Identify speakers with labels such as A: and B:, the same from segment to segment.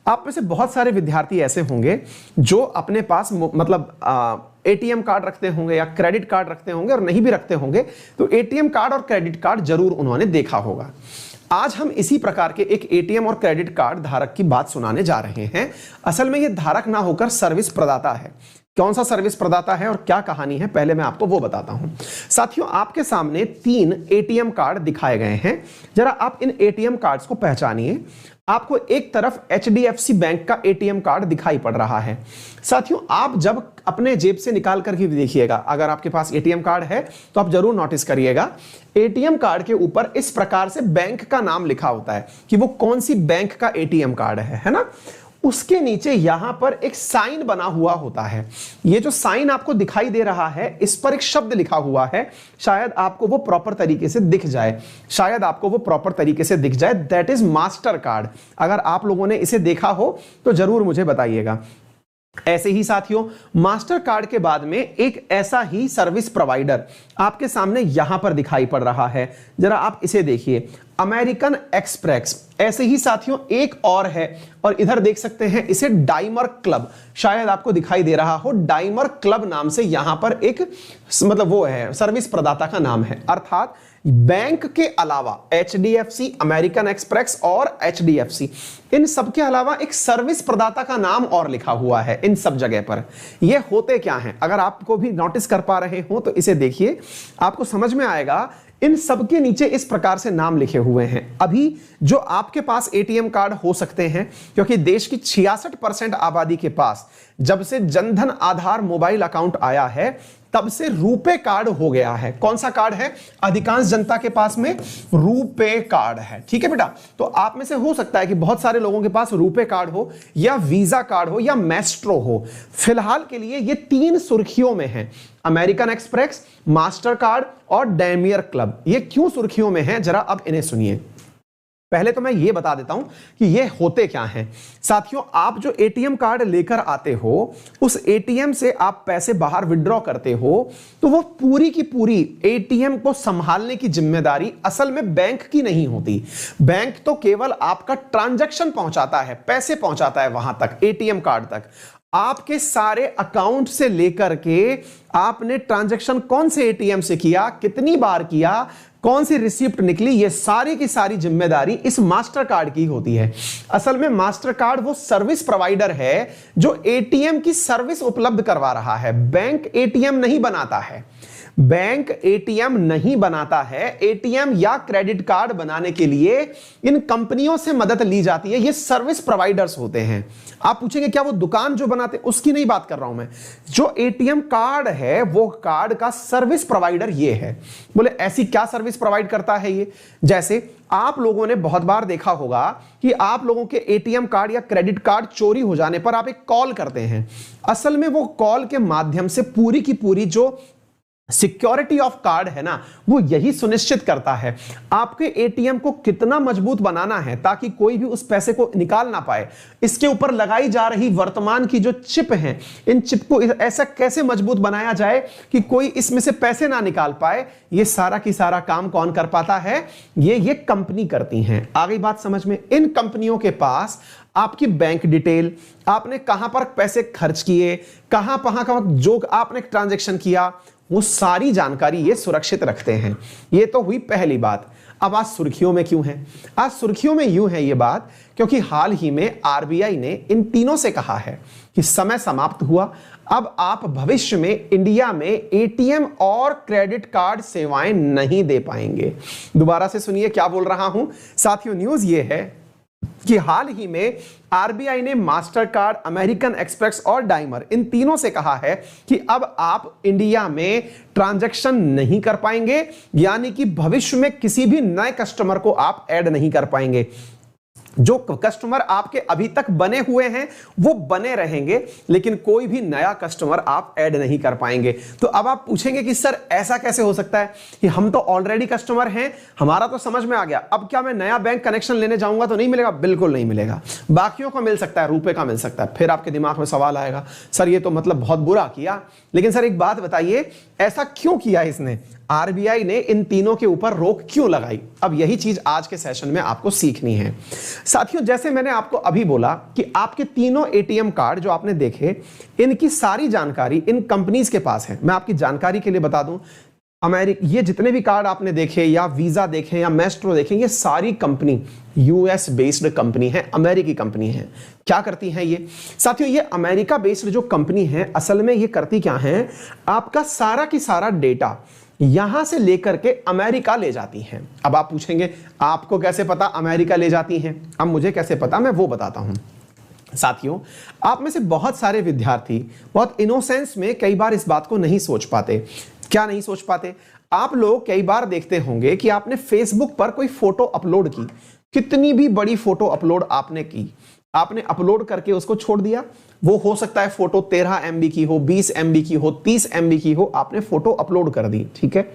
A: आप में से बहुत सारे विद्यार्थी ऐसे होंगे जो अपने पास मतलब एटीएम कार्ड रखते होंगे या क्रेडिट कार्ड रखते होंगे, और नहीं भी रखते होंगे तो एटीएम कार्ड और क्रेडिट कार्ड जरूर उन्होंने देखा होगा। आज हम इसी प्रकार के एक एटीएम और क्रेडिट कार्ड धारक की बात सुनाने जा रहे हैं। असल में यह धारक ना होकर सर्विस प्रदाता है। कौन सा सर्विस प्रदाता है और क्या कहानी है, पहले मैं आपको वो बताता हूं। साथियों, आपके सामने 3 एटीएम कार्ड दिखाए गए हैं। जरा आप इन एटीएम कार्ड्स को पहचानिए। आपको एक तरफ एचडीएफसी बैंक का एटीएम कार्ड दिखाई पड़ रहा है। साथियों, आप जब अपने जेब से निकाल करके देखिएगा, अगर आपके पास एटीएम कार्ड है तो आप जरूर नोटिस करिएगा, एटीएम कार्ड के ऊपर इस प्रकार से बैंक का नाम लिखा होता है कि वो कौन सी बैंक का एटीएम कार्ड है ना। उसके नीचे यहां पर एक साइन बना हुआ होता है। ये जो साइन आपको दिखाई दे रहा है, इस पर एक शब्द लिखा हुआ है। शायद आपको वो प्रॉपर तरीके से दिख जाए, दैट इज मास्टर कार्ड। अगर आप लोगों ने इसे देखा हो तो जरूर मुझे बताइएगा। ऐसे ही साथियों, मास्टर कार्ड के बाद में एक ऐसा ही सर्विस प्रोवाइडर आपके सामने यहां पर दिखाई पड़ रहा है। जरा आप इसे देखिए, अमेरिकन एक्सप्रेस। ऐसे ही साथियों एक और है, और इधर देख सकते हैं इसे डाइमर क्लब, शायद आपको दिखाई दे रहा हो। डाइमर क्लब नाम से यहां पर एक मतलब वो है, सर्विस प्रदाता का नाम है। अर्थात बैंक के अलावा एचडीएफसी, अमेरिकन एक्सप्रेस और एचडीएफसी, इन सब के अलावा एक सर्विस प्रदाता का नाम और लिखा हुआ है इन सब जगह पर। ये होते क्या हैं, अगर आपको भी नोटिस कर पा रहे हो तो इसे देखिए, आपको समझ में आएगा। इन सब के नीचे इस प्रकार से नाम लिखे हुए हैं। अभी जो आपके पास एटीएम कार्ड हो सकते हैं, क्योंकि देश की 66% आबादी के पास जब से जनधन आधार मोबाइल अकाउंट आया है तब से रुपे कार्ड हो गया है। कौन सा कार्ड है? अधिकांश जनता के पास में रुपे कार्ड है। ठीक है बेटा, तो आप में से हो सकता है कि बहुत सारे लोगों के पास रुपे कार्ड हो या वीजा कार्ड हो या मैस्ट्रो हो। फिलहाल के लिए ये 3 सुर्खियों में है, अमेरिकन एक्सप्रेस, मास्टर कार्ड और डाइमर क्लब। ये क्यों सुर्खियों में है, जरा अब इन्हें सुनिए। पहले तो मैं ये बता देता हूं कि ये होते क्या हैं। साथियों, आप जो एटीएम कार्ड लेकर आते हो, उस एटीएम से आप पैसे बाहर विड्रॉ करते हो, तो वो पूरी की पूरी एटीएम को संभालने की जिम्मेदारी असल में बैंक की नहीं होती। बैंक तो केवल आपका ट्रांजैक्शन पहुंचाता है, पैसे पहुंचाता है वहां तक, एटीएम कार्ड तक। आपके सारे अकाउंट से लेकर के आपने ट्रांजैक्शन कौन से एटीएम से किया, कितनी बार किया, कौन सी रिसिप्ट निकली, ये सारी की सारी जिम्मेदारी इस मास्टर कार्ड की होती है। असल में मास्टर कार्ड वो सर्विस प्रोवाइडर है जो एटीएम की सर्विस उपलब्ध करवा रहा है। बैंक एटीएम नहीं बनाता है, बैंक एटीएम नहीं बनाता है। एटीएम या क्रेडिट कार्ड बनाने के लिए इन कंपनियों से मदद ली जाती है। ये सर्विस प्रोवाइडर्स होते हैं। आप पूछेंगे क्या वो दुकान जो बनाते, उसकी नहीं बात कर रहा हूं मैं। जो एटीएम कार्ड है वो कार्ड का सर्विस प्रोवाइडर ये है। बोले ऐसी क्या सर्विस प्रोवाइड करता है ये? जैसे आप लोगों ने बहुत बार देखा होगा कि आप लोगों के एटीएम कार्ड या क्रेडिट कार्ड चोरी हो जाने पर आप एक कॉल करते हैं। असल में वो कॉल के माध्यम से पूरी की पूरी जो सिक्योरिटी ऑफ कार्ड है ना, वो यही सुनिश्चित करता है आपके एटीएम को कितना मजबूत बनाना है ताकि कोई भी उस पैसे को निकाल ना पाए। इसके ऊपर लगाई जा रही वर्तमान की जो चिप है, इन चिप को ऐसा कैसे मजबूत बनाया जाए कि कोई इसमें से पैसे ना निकाल पाए, ये सारा की सारा काम कौन कर पाता है? ये कंपनी करती हैं। आ गई बात समझ में? इन कंपनियों के पास आपकी बैंक डिटेल, आपने कहां पर पैसे खर्च किए, कहां का जो आपने ट्रांजैक्शन किया, वो सारी जानकारी ये सुरक्षित रखते हैं। ये तो हुई पहली बात। अब आज सुर्खियों में क्यों है? आज सुर्खियों में यूं है ये बात क्योंकि हाल ही में आरबीआई ने इन तीनों से कहा है कि समय समाप्त हुआ। अब आप भविष्य में इंडिया में एटीएम और क्रेडिट कार्ड सेवाएं नहीं दे पाएंगे। दोबारा से सुनिए क्या बोल रहा हूं साथियों। न्यूज ये है कि हाल ही में आरबीआई ने मास्टर कार्ड, अमेरिकन एक्सप्रेस और डाइमर, इन तीनों से कहा है कि अब आप इंडिया में ट्रांजैक्शन नहीं कर पाएंगे, यानी कि भविष्य में किसी भी नए कस्टमर को आप ऐड नहीं कर पाएंगे। जो कस्टमर आपके अभी तक बने हुए हैं वो बने रहेंगे, लेकिन कोई भी नया कस्टमर आप ऐड नहीं कर पाएंगे। तो अब आप पूछेंगे कि सर ऐसा कैसे हो सकता है कि हम तो ऑलरेडी कस्टमर हैं, हमारा तो समझ में आ गया, अब क्या मैं नया बैंक कनेक्शन लेने जाऊंगा तो नहीं मिलेगा? बिल्कुल नहीं मिलेगा। बाकियों को मिल सकता है, रुपए का मिल सकता है। फिर आपके दिमाग में सवाल आएगा, सर ये तो मतलब बहुत बुरा किया। लेकिन सर एक बात बताइए, ऐसा क्यों किया इसने? आरबीआई ने इन तीनों के ऊपर रोक क्यों लगाई? अब यही चीज आज के सेशन में आपको सीखनी है। साथियों, जैसे मैंने आपको अभी बोला कि आपके तीनों एटीएम कार्ड जो आपने देखे, इनकी सारी जानकारी इन कंपनीज के पास है। मैं आपकी जानकारी के लिए बता दूं, ये जितने भी कार्ड आपने देखे, या वीजा देखे या मेस्ट्रो देखे, ये सारी कंपनी यूएस बेस्ड कंपनी है, अमेरिकी कंपनी है। क्या करती हैं ये? साथियों, ये अमेरिका बेस्ड जो कंपनी है, असल में ये करती क्या है, आपका सारा की सारा डेटा यहां से लेकर के अमेरिका ले जाती हैं। अब आप पूछेंगे आपको कैसे पता अमेरिका ले जाती हैं? अब मुझे कैसे पता, मैं वो बताता हूं। साथियों, आप में से बहुत सारे विद्यार्थी बहुत इनोसेंस में कई बार इस बात को नहीं सोच पाते। क्या नहीं सोच पाते? आप लोग कई बार देखते होंगे कि आपने फेसबुक पर कोई फोटो अपलोड की, कितनी भी बड़ी फोटो अपलोड आपने की, आपने अपलोड करके उसको छोड़ दिया। वो हो सकता है फोटो 13 MB की हो, 20 MB की हो, 30 MB की हो, आपने फोटो अपलोड कर दी, ठीक है।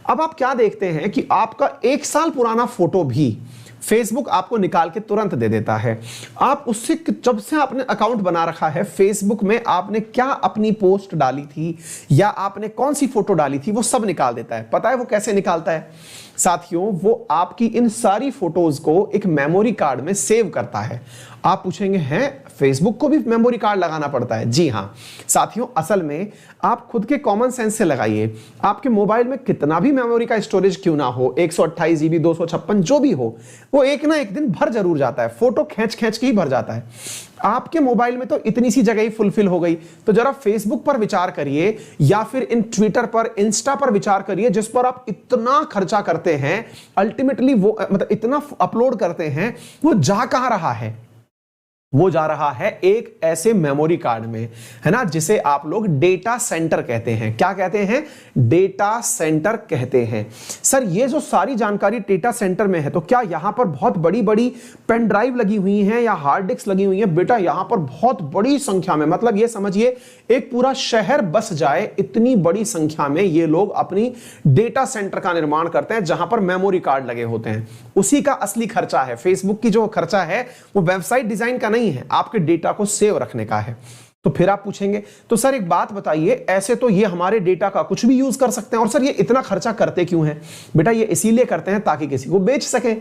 A: अब आप क्या देखते हैं कि आपका 1 साल पुराना फोटो भी फेसबुक आपको निकाल के तुरंत दे देता है। आप उससे, जब से आपने अकाउंट बना रखा है फेसबुक में, आपने क्या अपनी पोस्ट डाली थी या आपने कौन सी फोटो डाली थी, वो सब निकाल देता है। पता है वो कैसे निकालता है? साथियों, वो आपकी इन सारी फोटोज को एक मेमोरी कार्ड में सेव करता है। आप पूछेंगे, हैं फेसबुक को भी मेमोरी कार्ड लगाना पड़ता है? जी हां साथियों, असल में आप खुद के कॉमन सेंस से लगाइए। आपके मोबाइल में कितना भी मेमोरी का स्टोरेज क्यों ना हो, 128 GB, 256, जो भी हो, वो एक ना एक दिन भर जरूर जाता है। फोटो खींच खींच के ही भर जाता है। आपके मोबाइल में तो इतनी सी जगह ही फुलफिल हो गई। तो जरा फेसबुक पर विचार करिए, या फिर इन ट्विटर पर, इंस्टा पर विचार करिए, जिस पर आप इतना खर्चा करते हैं, अल्टीमेटली वो मतलब इतना अपलोड करते हैं, वो जा कहां रहा है? वो जा रहा है एक ऐसे मेमोरी कार्ड में, है ना, जिसे आप लोग डेटा सेंटर कहते हैं। क्या कहते हैं? डेटा सेंटर कहते हैं। सर, ये जो सारी जानकारी डेटा सेंटर में है, तो क्या यहां पर बहुत बड़ी बड़ी पेन ड्राइव लगी हुई हैं या हार्ड डिस्क लगी हुई है? बेटा, यहां पर बहुत बड़ी संख्या में, मतलब ये समझिए एक पूरा शहर बस जाए, इतनी बड़ी संख्या में ये लोग अपनी डेटा सेंटर का निर्माण करते हैं, जहां पर मेमोरी कार्ड लगे होते हैं। उसी का असली खर्चा है। फेसबुक की जो खर्चा है वो वेबसाइट डिजाइन का नहीं है, आपके डेटा को सेव रखने का है। तो फिर आप पूछेंगे, तो सर एक बात बताइए, ऐसे तो ये हमारे डेटा का कुछ भी यूज कर सकते हैं, और सर ये इतना खर्चा करते क्यों हैं? बेटा, ये इसीलिए करते हैं ताकि किसी को बेच सके।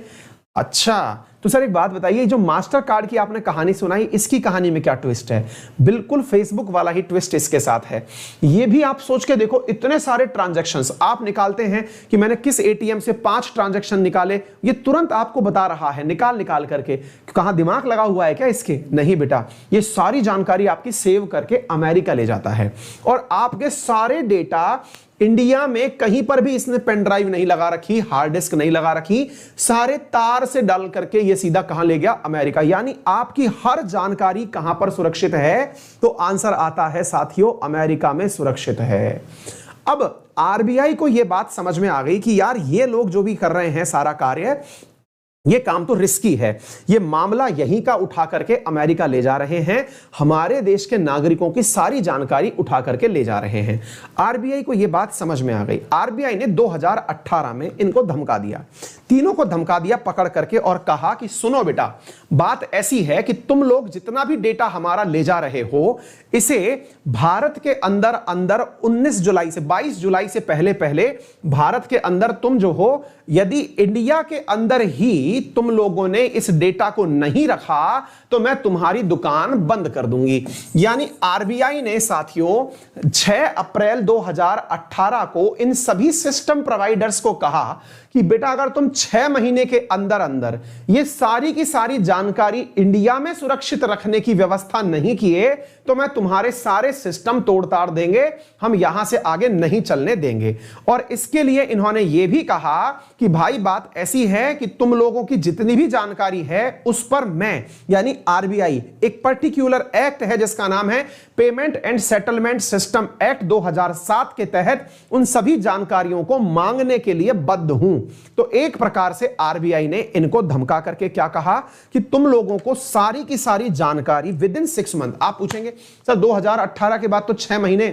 A: अच्छा, तो सर एक बात बताइए, जो मास्टर कार्ड की आपने कहानी सुनाई, इसकी कहानी में क्या ट्विस्ट है? बिल्कुल फेसबुक वाला ही ट्विस्ट इसके साथ है। ये भी आप सोच के देखो, इतने सारे ट्रांजैक्शंस आप निकालते हैं कि मैंने किस एटीएम से 5 ट्रांजैक्शन निकाले, ये तुरंत आपको बता रहा है निकाल निकाल करके। कहां दिमाग लगा हुआ है क्या इसके? नहीं बेटा, ये सारी जानकारी आपकी सेव करके अमेरिका ले जाता है, और आपके सारे डेटा इंडिया में कहीं पर भी इसने पेन ड्राइव नहीं लगा रखी, हार्ड डिस्क नहीं लगा रखी, सारे तार से डाल करके ये सीधा कहां ले गया? अमेरिका। यानी आपकी हर जानकारी कहां पर सुरक्षित है? तो आंसर आता है साथियों, अमेरिका में सुरक्षित है। अब आरबीआई को यह बात समझ में आ गई कि यार ये लोग जो भी कर रहे हैं सारा कार्य, ये काम तो रिस्की है, ये मामला यहीं का उठा करके अमेरिका ले जा रहे हैं, हमारे देश के नागरिकों की सारी जानकारी उठा करके ले जा रहे हैं। आरबीआई को यह बात समझ में आ गई। आरबीआई ने 2018 में इनको धमका दिया, तीनों को धमका दिया पकड़ करके, और कहा कि सुनो बेटा, बात ऐसी है कि तुम लोग जितना भी डेटा हमारा ले जा रहे हो, इसे भारत के अंदर अंदर 19 जुलाई से 22 जुलाई से पहले पहले भारत के अंदर तुम जो हो, यदि इंडिया के अंदर ही तुम लोगों ने इस डेटा को नहीं रखा, तो मैं तुम्हारी दुकान बंद कर दूंगी। यानी आरबीआई ने साथियों 6 अप्रैल 2018 को इन सभी सिस्टम प्रोवाइडर्स को कहा कि बेटा, अगर तुम 6 महीने के अंदर अंदर ये सारी की सारी जानकारी इंडिया में सुरक्षित रखने की व्यवस्था नहीं किए, तो मैं तुम्हारे सारे सिस्टम तोड़ ताड़ देंगे, हम यहां से आगे नहीं चलने देंगे। और इसके लिए इन्होंने यह भी कहा कि भाई बात ऐसी है कि तुम लोगों की जितनी भी जानकारी है उस पर मैं, यानी आरबीआई, एक पर्टिकुलर एक्ट है जिसका नाम है payment and settlement system act 2007 के तहत उन सभी जानकारियों को मांगने के लिए बद्ध हूं। तो एक प्रकार से आरबीआई ने इनको धमका करके क्या कहा कि तुम लोगों को सारी की सारी जानकारी विद इन 6 मंथ। आप पूछेंगे सर 2018 के बाद तो 6 महीने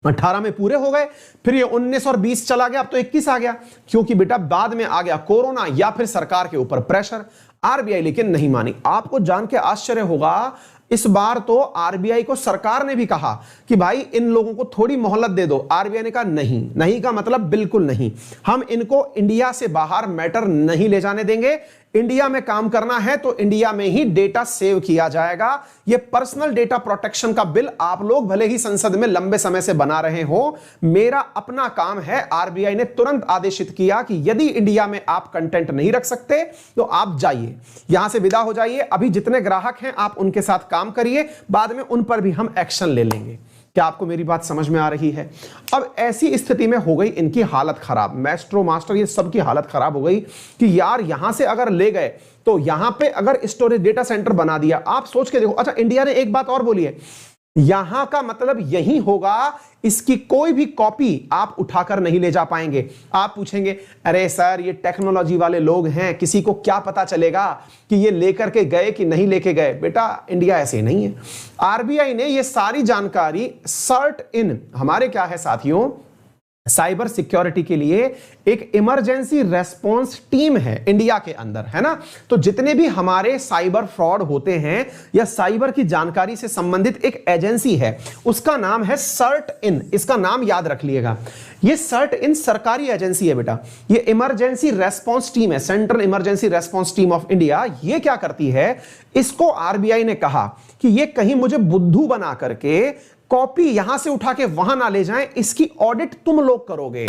A: 18 में पूरे हो गए, फिर ये 19 और 20 चला गया, अब तो 21 आ गया, क्योंकि बेटा बाद में आ गया कोरोना या फिर सरकार के ऊपर प्रेशर। आरबीआई लेकिन नहीं मानी। आपको जान के आश्चर्य होगा, इस बार तो आरबीआई को सरकार ने भी कहा कि भाई इन लोगों को थोड़ी मोहलत दे दो। आरबीआई ने कहा नहीं, नहीं का मतलब बिल्कुल नहीं, हम इनको इंडिया से बाहर मैटर नहीं ले जाने देंगे। इंडिया में काम करना है तो इंडिया में ही डेटा सेव किया जाएगा। यह पर्सनल डेटा प्रोटेक्शन का बिल आप लोग भले ही संसद में लंबे समय से बना रहे हो, मेरा अपना काम है। आरबीआई ने तुरंत आदेशित किया कि यदि इंडिया में आप कंटेंट नहीं रख सकते तो आप जाइए, यहां से विदा हो जाइए। अभी जितने ग्राहक हैं आप उनके साथ काम करिए, बाद में उन पर भी हम एक्शन ले लेंगे। क्या आपको मेरी बात समझ में आ रही है? अब ऐसी स्थिति में हो गई इनकी हालत खराब, मैस्ट्रो मास्टर ये सब की हालत खराब हो गई कि यार यहां से अगर ले गए तो यहां पे अगर स्टोरेज डेटा सेंटर बना दिया, आप सोच के देखो। अच्छा, इंडिया ने एक बात और बोली है, यहां का मतलब यही होगा, इसकी कोई भी कॉपी आप उठाकर नहीं ले जा पाएंगे। आप पूछेंगे अरे सर ये टेक्नोलॉजी वाले लोग हैं, किसी को क्या पता चलेगा कि ये लेकर के गए कि नहीं लेके गए। बेटा इंडिया ऐसे नहीं है। आरबीआई ने ये सारी जानकारी सर्ट इन, हमारे क्या है साथियों, साइबर सिक्योरिटी के लिए एक इमरजेंसी रेस्पॉन्स टीम है इंडिया के अंदर, है ना। तो जितने भी हमारे साइबर फ्रॉड होते हैं या साइबर की जानकारी से संबंधित एक एजेंसी है, उसका नाम है सर्ट इन। इसका नाम याद रख लिएगा, ये सर्ट इन सरकारी एजेंसी है बेटा। ये इमरजेंसी रेस्पॉन्स टीम है, central emergency response team of India. ये क्या करती है, इसको आरबीआई ने कहा कि ये कहीं मुझे बुद्धू बना करके कॉपी यहां से उठा के वहां ना ले जाएं, इसकी ऑडिट तुम लोग करोगे।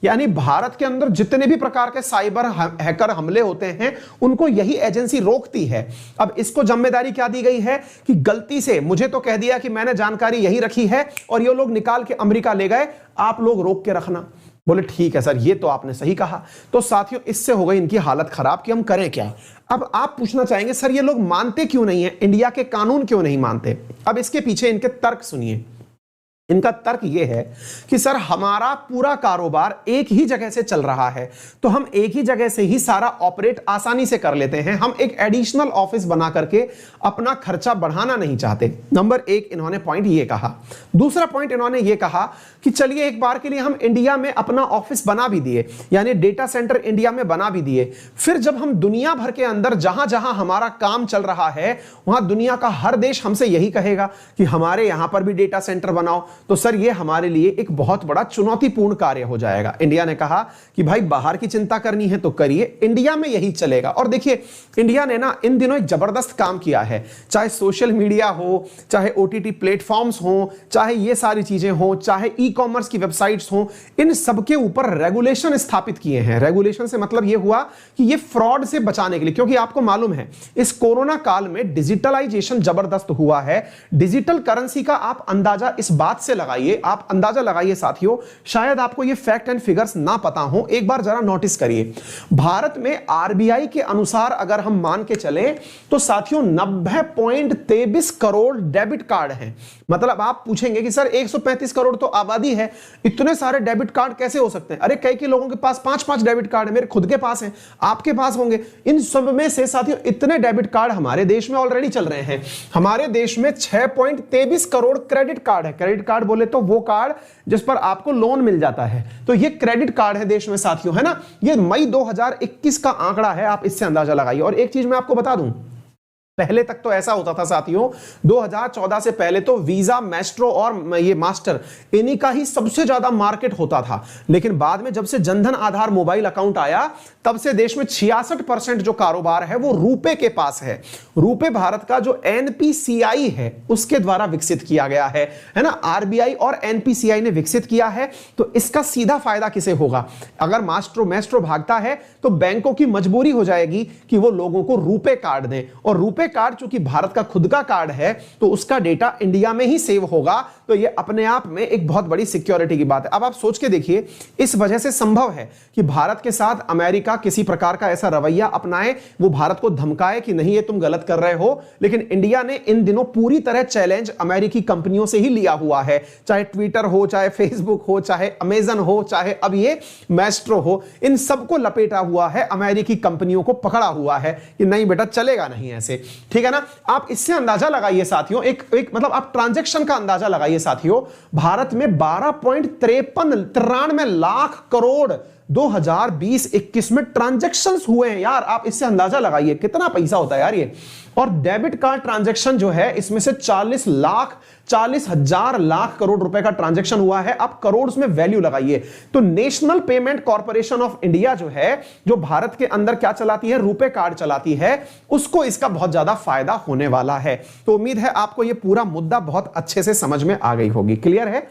A: यानी भारत के अंदर जितने भी प्रकार के साइबर हैकर हमले होते हैं उनको यही एजेंसी रोकती है। अब इसको जिम्मेदारी क्या दी गई है कि गलती से मुझे तो कह दिया कि मैंने जानकारी यही रखी है और ये लोग निकाल के अमेरिका ले गए, आप लोग रोक के रखना। बोले ठीक है सर, ये तो आपने सही कहा। तो साथियों इससे हो गई इनकी हालत खराब कि हम करें क्या। अब आप पूछना चाहेंगे सर ये लोग मानते क्यों नहीं है, इंडिया के कानून क्यों नहीं मानते। अब इसके पीछे इनके तर्क सुनिए। इनका तर्क यह है कि सर हमारा पूरा कारोबार एक ही जगह से चल रहा है, तो हम एक ही जगह से ही सारा ऑपरेट आसानी से कर लेते हैं। हम एक एडिशनल ऑफिस बना करके अपना खर्चा बढ़ाना नहीं चाहते। नंबर एक इन्होंने पॉइंट ये कहा। दूसरा पॉइंट इन्होंने ये कहा कि चलिए एक बार के लिए हम इंडिया में अपना ऑफिस बना भी दिए, यानी डेटा सेंटर इंडिया में बना भी दिए, फिर जब हम दुनिया भर के अंदर जहां जहां हमारा काम चल रहा है वहां दुनिया का हर देश हमसे यही कहेगा कि हमारे यहां पर भी डेटा सेंटर बनाओ, तो सर ये हमारे लिए एक बहुत बड़ा चुनौतीपूर्ण कार्य हो जाएगा। इंडिया ने कहा कि भाई बाहर की चिंता करनी है तो करिए, इंडिया में यही चलेगा। और देखिए इंडिया ने ना इन दिनों एक जबरदस्त काम किया है, चाहे सोशल मीडिया हो, चाहे ओटीटी प्लेटफॉर्म्स हो, चाहे ये सारी चीजें हो, चाहे ई कॉमर्स की वेबसाइट्स हो, इन सबके ऊपर रेगुलेशन स्थापित किए हैं। रेगुलेशन से मतलब यह हुआ कि ये फ्रॉड से बचाने के लिए, क्योंकि आपको मालूम है इस कोरोना काल में डिजिटलाइजेशन जबरदस्त हुआ है। डिजिटल करेंसी का आप अंदाजा इस बात से लगाइए, आप अंदाजा लगाइए साथियों, शायद आपको ये फैक्ट एंड फिगर्स ना पता हो, एक बार जरा नोटिस करिए। भारत में आरबीआई के अनुसार अगर हम मान के चले तो साथियों 90.23 करोड़ डेबिट कार्ड हैं। मतलब आप पूछेंगे कि सर 135 करोड़ तो आबादी है, इतने सारे डेबिट कार्ड कैसे हो सकते हैं। अरे कई के लोगों के पास 5-5 डेबिट कार्ड है, मेरे खुद के पास हैं, आपके पास होंगे। इन सब में से साथियों इतने डेबिट कार्ड हमारे देश में ऑलरेडी चल रहे हैं। हमारे देश में 6.23 करोड़ क्रेडिट कार्ड है। क्रेडिट कार्ड बोले तो वो कार्ड जिस पर आपको लोन मिल जाता है, तो ये क्रेडिट कार्ड है देश में साथियों, है ना। ये मई 2021 का आंकड़ा है, आप इससे अंदाजा लगाइए। और एक चीज मैं आपको बता दूं, पहले तक तो ऐसा होता था साथियों, 2014 से पहले तो वीजा, मैस्ट्रो और ये मास्टर इन्हीं का ही सबसे ज्यादा मार्केट होता था। लेकिन बाद में जब से जनधन आधार मोबाइल अकाउंट आया तब से देश में 66% जो कारोबार है वो रुपे के पास है। रुपे भारत का जो एनपीसीआई है उसके द्वारा विकसित किया गया है ना। आरबीआई और एनपीसीआई ने विकसित किया है, तो इसका सीधा फायदा किसे होगा। अगर मैस्ट्रो भागता है तो बैंकों की मजबूरी हो जाएगी कि वो लोगों को रुपे कार्ड दें, और रुपे कार्ड चूंकि भारत का खुद का कार्ड है तो उसका डेटा इंडिया में ही सेव होगा। तो ये अपने आप में एक बहुत बड़ी सिक्योरिटी की बात है। अब आप सोच के देखिए, इस वजह से संभव है कि भारत के साथ अमेरिका किसी प्रकार का ऐसा रवैया अपनाए, वो भारत को धमकाए कि नहीं ये तुम गलत कर रहे हो। लेकिन इंडिया ने इन दिनों पूरी तरह चैलेंज अमेरिकी कंपनियों से ही लिया हुआ है, चाहे ट्विटर हो, चाहे फेसबुक हो, चाहे अमेजन हो, चाहे अब ये मैस्ट्रो हो, इन सबको लपेटा हुआ है, अमेरिकी कंपनियों को पकड़ा हुआ है कि नहीं बेटा चलेगा नहीं ऐसे, ठीक है ना। आप इससे अंदाजा लगाइए साथियों, एक मतलब आप ट्रांजैक्शन का अंदाजा लगाइए साथियों। भारत में 12.93 लाख करोड़ 2020-21 में ट्रांजैक्शंस हुए हैं यार, आप इससे अंदाजा लगाइए कितना पैसा होता है यार ये। और डेबिट कार्ड ट्रांजैक्शन जो है इसमें से 40,00,000 लाख करोड़ रुपए का ट्रांजैक्शन हुआ है। आप करोड़ में वैल्यू लगाइए। तो national payment corporation of India जो है, जो भारत के अंदर क्या चलाती है, रुपे कार्ड चलाती है, उसको इसका बहुत ज्यादा फायदा होने वाला है। तो उम्मीद है आपको यह पूरा मुद्दा बहुत अच्छे से समझ में आ गई होगी। क्लियर है?